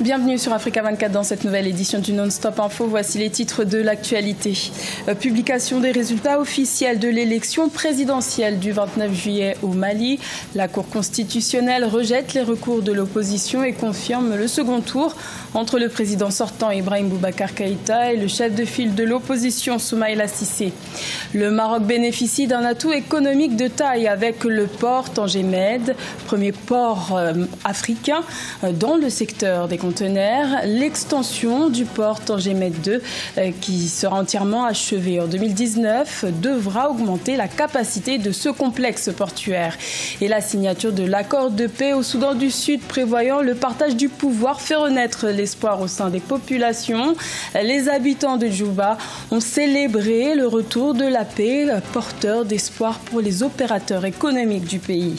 Bienvenue sur Africa 24 dans cette nouvelle édition du Non-Stop Info. Voici les titres de l'actualité. Publication des résultats officiels de l'élection présidentielle du 29 juillet au Mali. La Cour constitutionnelle rejette les recours de l'opposition et confirme le second tour entre le président sortant Ibrahim Boubacar Keïta et le chef de file de l'opposition Soumaïla Cissé. Le Maroc bénéficie d'un atout économique de taille avec le port Tanger Med, premier port africain dans le secteur des conteneurs. L'extension du port Tanger Med 2, qui sera entièrement achevée en 2019, devra augmenter la capacité de ce complexe portuaire. Et la signature de l'accord de paix au Soudan du Sud prévoyant le partage du pouvoir fait renaître l'espoir au sein des populations. Les habitants de Djouba ont célébré le retour de la paix, porteur d'espoir pour les opérateurs économiques du pays.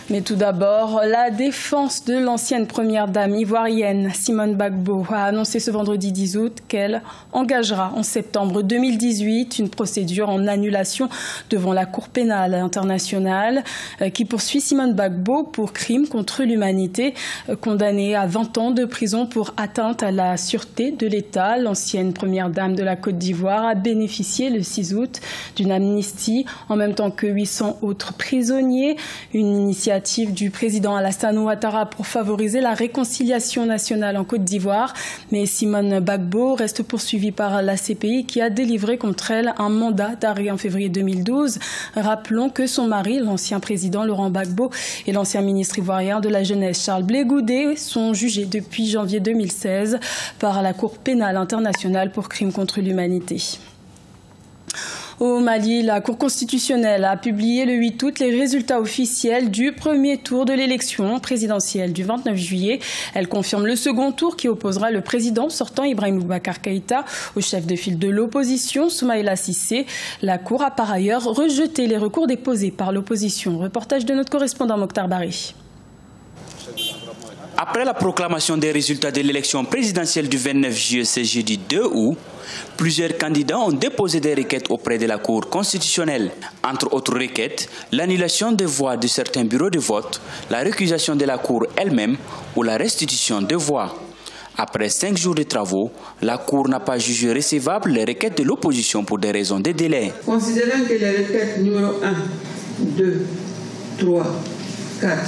Mais tout d'abord, la défense de l'ancienne première dame ivoirienne Simone Gbagbo a annoncé ce vendredi 10 août qu'elle engagera en septembre 2018 une procédure en annulation devant la Cour pénale internationale qui poursuit Simone Gbagbo pour crime contre l'humanité. Condamnée à 20 ans de prison pour atteinte à la sûreté de l'État, l'ancienne première dame de la Côte d'Ivoire a bénéficié le 6 août d'une amnistie en même temps que 800 autres prisonniers. Une initiative du président Alassane Ouattara pour favoriser la réconciliation nationale en Côte d'Ivoire. Mais Simone Gbagbo reste poursuivie par la CPI qui a délivré contre elle un mandat d'arrêt en février 2012. Rappelons que son mari, l'ancien président Laurent Gbagbo, et l'ancien ministre ivoirien de la Jeunesse Charles Blé Goudé sont jugés depuis janvier 2016 par la Cour pénale internationale pour crimes contre l'humanité. Au Mali, la Cour constitutionnelle a publié le 8 août les résultats officiels du premier tour de l'élection présidentielle du 29 juillet. Elle confirme le second tour qui opposera le président sortant Ibrahim Boubacar Keïta au chef de file de l'opposition Soumaïla Cissé. La Cour a par ailleurs rejeté les recours déposés par l'opposition. Reportage de notre correspondant Mokhtar Bari. Après la proclamation des résultats de l'élection présidentielle du 29 juillet, ce jeudi 2 août, plusieurs candidats ont déposé des requêtes auprès de la Cour constitutionnelle. Entre autres requêtes, l'annulation des voix de certains bureaux de vote, la récusation de la Cour elle-même ou la restitution de voix. Après 5 jours de travaux, la Cour n'a pas jugé recevable les requêtes de l'opposition pour des raisons de délai. Considérant que les requêtes numéro 1, 2, 3, 4,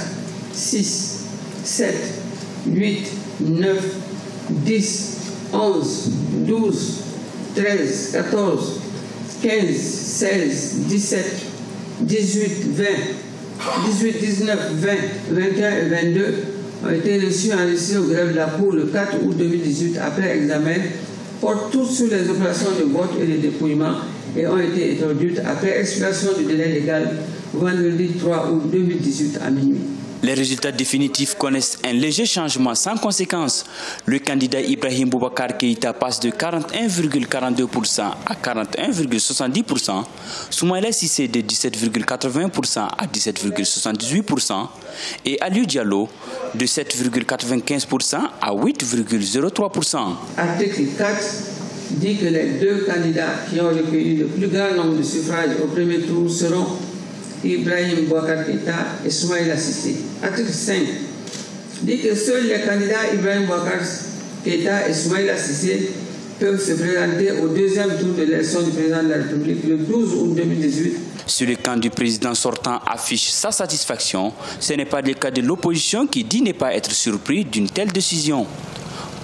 6, 7, 8, 9, 10, 11, 12, 13, 14, 15, 16, 17, 18, 20, 18, 19, 20, 21 et 22 ont été reçus enregistrés au greffe de la Cour le 4 août 2018 après examen, portent toutes sur les opérations de vote et de dépouillement et ont été introduites après expiration du délai légal vendredi 3 août 2018 à minuit. Les résultats définitifs connaissent un léger changement sans conséquence. Le candidat Ibrahim Boubacar Keïta passe de 41,42% à 41,70%, Soumaïla Cissé de 17,80% à 17,78% et Aliou Diallo de 7,95% à 8,03%. Article 4 dit que les deux candidats qui ont recueilli le plus grand nombre de suffrages au premier tour seront Ibrahim Boubacar Keïta et Soumaïla Cissé. Article 5 dit que seuls les candidats Ibrahim Boubacar Keïta et Soumaïla Cissé peuvent se présenter au deuxième tour de l'élection du président de la République le 12 août 2018. Si le camp du président sortant affiche sa satisfaction, ce n'est pas le cas de l'opposition qui dit ne pas être surpris d'une telle décision.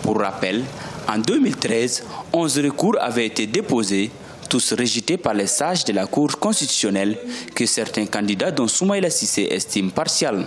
Pour rappel, en 2013, 11 recours avaient été déposés, tous rejetés par les sages de la Cour constitutionnelle que certains candidats dont Soumaïla Cissé estiment partial.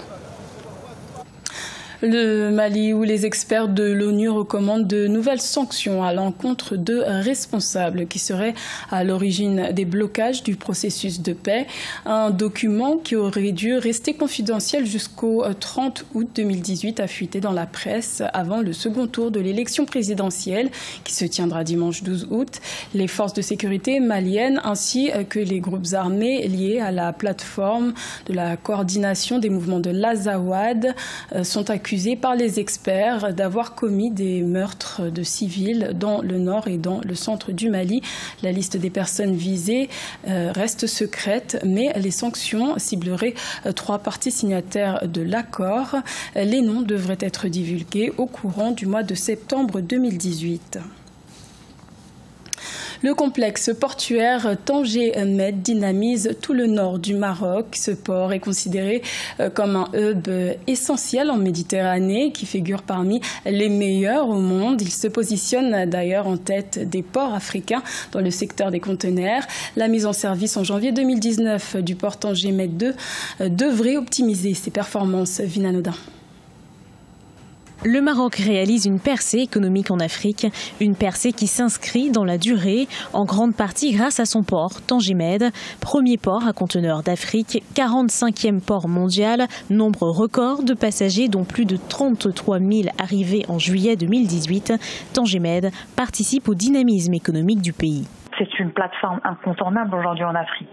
Le Mali, où les experts de l'ONU recommandent de nouvelles sanctions à l'encontre de responsables qui seraient à l'origine des blocages du processus de paix. Un document qui aurait dû rester confidentiel jusqu'au 30 août 2018 a fuité dans la presse avant le second tour de l'élection présidentielle qui se tiendra dimanche 12 août. Les forces de sécurité maliennes ainsi que les groupes armés liés à la plateforme de la coordination des mouvements de l'Azawad sont accusés accusés par les experts d'avoir commis des meurtres de civils dans le nord et dans le centre du Mali. La liste des personnes visées reste secrète, mais les sanctions cibleraient 3 parties signataires de l'accord. Les noms devraient être divulgués au courant du mois de septembre 2018. Le complexe portuaire Tanger Med dynamise tout le nord du Maroc. Ce port est considéré comme un hub essentiel en Méditerranée qui figure parmi les meilleurs au monde. Il se positionne d'ailleurs en tête des ports africains dans le secteur des conteneurs. La mise en service en janvier 2019 du port Tanger Med 2 devrait optimiser ses performances. Vinanodin. Le Maroc réalise une percée économique en Afrique, une percée qui s'inscrit dans la durée, en grande partie grâce à son port, Tanger Med, premier port à conteneurs d'Afrique, 45e port mondial, nombre record de passagers dont plus de 33 000 arrivés en juillet 2018. Tanger Med participe au dynamisme économique du pays. C'est une plateforme incontournable aujourd'hui en Afrique.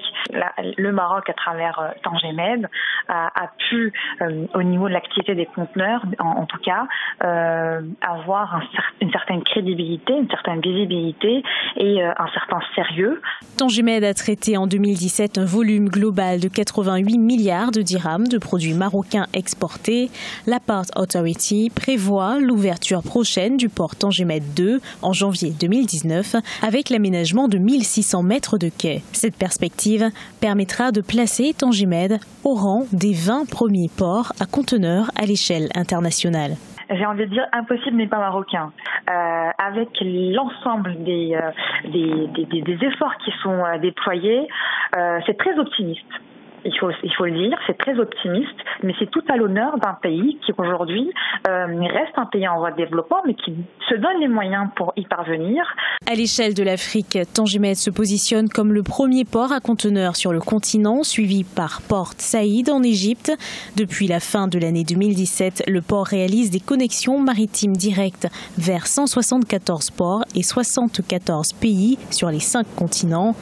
Le Maroc, à travers Tanger Med, a pu, au niveau de l'activité des conteneurs, en tout cas, avoir une certaine crédibilité, une certaine visibilité et un certain sérieux. Tanger Med a traité en 2017 un volume global de 88 milliards de dirhams de produits marocains exportés. La Port Authority prévoit l'ouverture prochaine du port Tanger Med 2 en janvier 2019 avec l'aménagement de 1600 mètres de quai. Cette perspective permettra de placer Tanger Med au rang des 20 premiers ports à conteneurs à l'échelle internationale. J'ai envie de dire impossible n'est pas marocain. Avec l'ensemble des efforts qui sont déployés, c'est très optimiste. Il faut le dire, c'est très optimiste, mais c'est tout à l'honneur d'un pays qui aujourd'hui reste un pays en voie de développement, mais qui se donne les moyens pour y parvenir. À l'échelle de l'Afrique, Tanger Med se positionne comme le premier port à conteneurs sur le continent, suivi par Port Saïd en Égypte. Depuis la fin de l'année 2017, le port réalise des connexions maritimes directes vers 174 ports et 74 pays sur les 5 continents.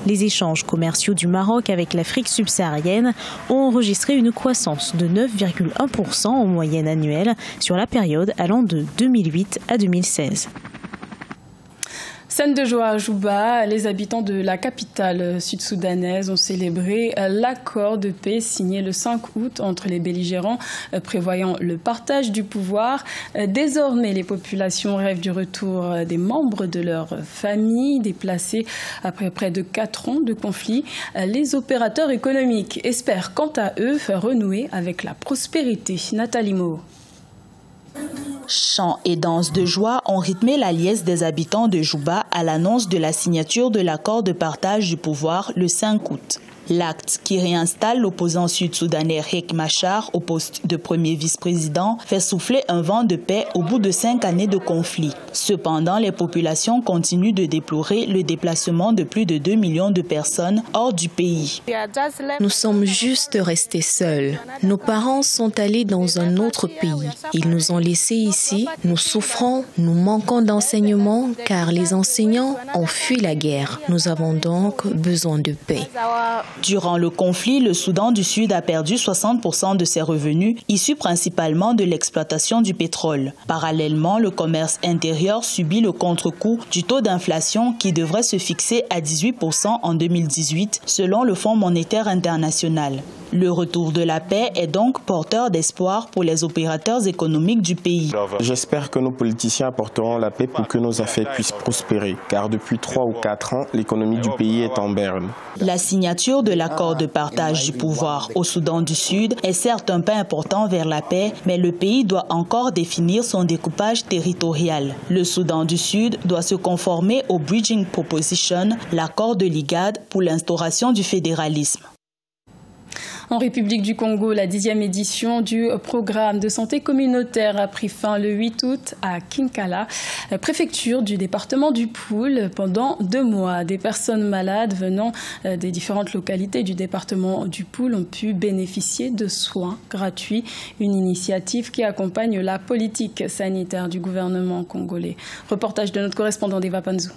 Les échanges commerciaux du Maroc avec l'Afrique subsaharienne ont enregistré une croissance de 9,1% en moyenne annuelle sur la période allant de 2008 à 2016. Scène de joie à Juba, les habitants de la capitale sud-soudanaise ont célébré l'accord de paix signé le 5 août entre les belligérants prévoyant le partage du pouvoir. Désormais, les populations rêvent du retour des membres de leur famille déplacés après près de 4 ans de conflit. Les opérateurs économiques espèrent quant à eux renouer avec la prospérité. Nathalie Mo. Chants et danses de joie ont rythmé la liesse des habitants de Juba à l'annonce de la signature de l'accord de partage du pouvoir le 5 août. L'acte qui réinstalle l'opposant sud-soudanais Riek Machar au poste de premier vice-président fait souffler un vent de paix au bout de 5 années de conflit. Cependant, les populations continuent de déplorer le déplacement de plus de 2 millions de personnes hors du pays. Nous sommes juste restés seuls. Nos parents sont allés dans un autre pays. Ils nous ont laissés ici. Nous souffrons, nous manquons d'enseignement car les enseignants ont fui la guerre. Nous avons donc besoin de paix. Durant le conflit, le Soudan du Sud a perdu 60% de ses revenus, issus principalement de l'exploitation du pétrole. Parallèlement, le commerce intérieur subit le contre-coup du taux d'inflation qui devrait se fixer à 18% en 2018, selon le Fonds monétaire international. Le retour de la paix est donc porteur d'espoir pour les opérateurs économiques du pays. J'espère que nos politiciens apporteront la paix pour que nos affaires puissent prospérer, car depuis 3 ou 4 ans, l'économie du pays est en berne. La signature de l'accord de partage du pouvoir au Soudan du Sud est certes un pas important vers la paix, mais le pays doit encore définir son découpage territorial. Le Soudan du Sud doit se conformer au Bridging Proposition, l'accord de l'IGAD pour l'instauration du fédéralisme. En République du Congo, la 10e édition du programme de santé communautaire a pris fin le 8 août à Kinkala, préfecture du département du Poul. Pendant 2 mois, des personnes malades venant des différentes localités du département du Poul ont pu bénéficier de soins gratuits, une initiative qui accompagne la politique sanitaire du gouvernement congolais. Reportage de notre correspondant Deva Panzou.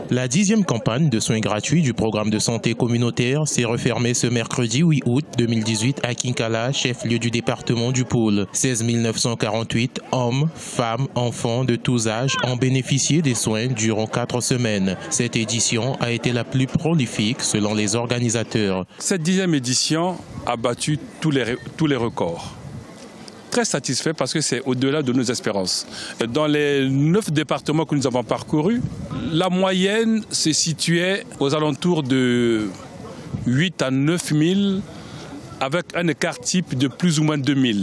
La 10e campagne de soins gratuits du programme de santé communautaire s'est refermée ce mercredi 8 août 2018 à Kinkala, chef-lieu du département du Pôle. 16 948 hommes, femmes, enfants de tous âges ont bénéficié des soins durant 4 semaines. Cette édition a été la plus prolifique selon les organisateurs. Cette 10e édition a battu tous les records. Très satisfait parce que c'est au-delà de nos espérances. Dans les 9 départements que nous avons parcourus, la moyenne se situait aux alentours de 8 à 9 000 avec un écart type de plus ou moins 2 000.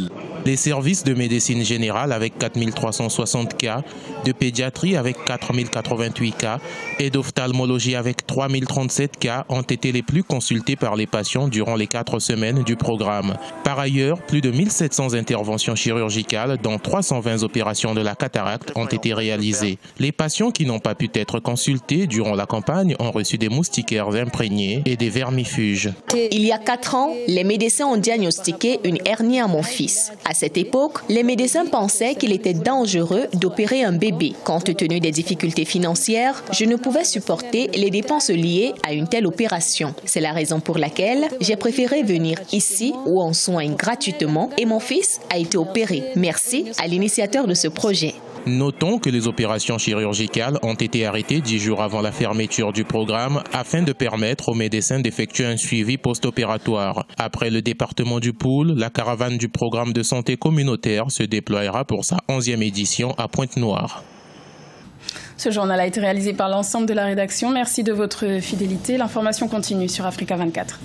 Les services de médecine générale avec 4 360 cas, de pédiatrie avec 4 088 cas et d'ophtalmologie avec 3 037 cas ont été les plus consultés par les patients durant les 4 semaines du programme. Par ailleurs, plus de 1700 interventions chirurgicales, dont 320 opérations de la cataracte, ont été réalisées. Les patients qui n'ont pas pu être consultés durant la campagne ont reçu des moustiquaires imprégnés et des vermifuges. Il y a 4 ans, les médecins ont diagnostiqué une hernie à mon fils. À cette époque, les médecins pensaient qu'il était dangereux d'opérer un bébé. Compte tenu des difficultés financières, je ne pouvais supporter les dépenses liées à une telle opération. C'est la raison pour laquelle j'ai préféré venir ici où on soigne gratuitement et mon fils a été opéré. Merci à l'initiateur de ce projet. Notons que les opérations chirurgicales ont été arrêtées 10 jours avant la fermeture du programme afin de permettre aux médecins d'effectuer un suivi post-opératoire. Après le département du Pôle, la caravane du programme de santé communautaire se déploiera pour sa 11e édition à Pointe-Noire. Ce journal a été réalisé par l'ensemble de la rédaction. Merci de votre fidélité. L'information continue sur Africa 24.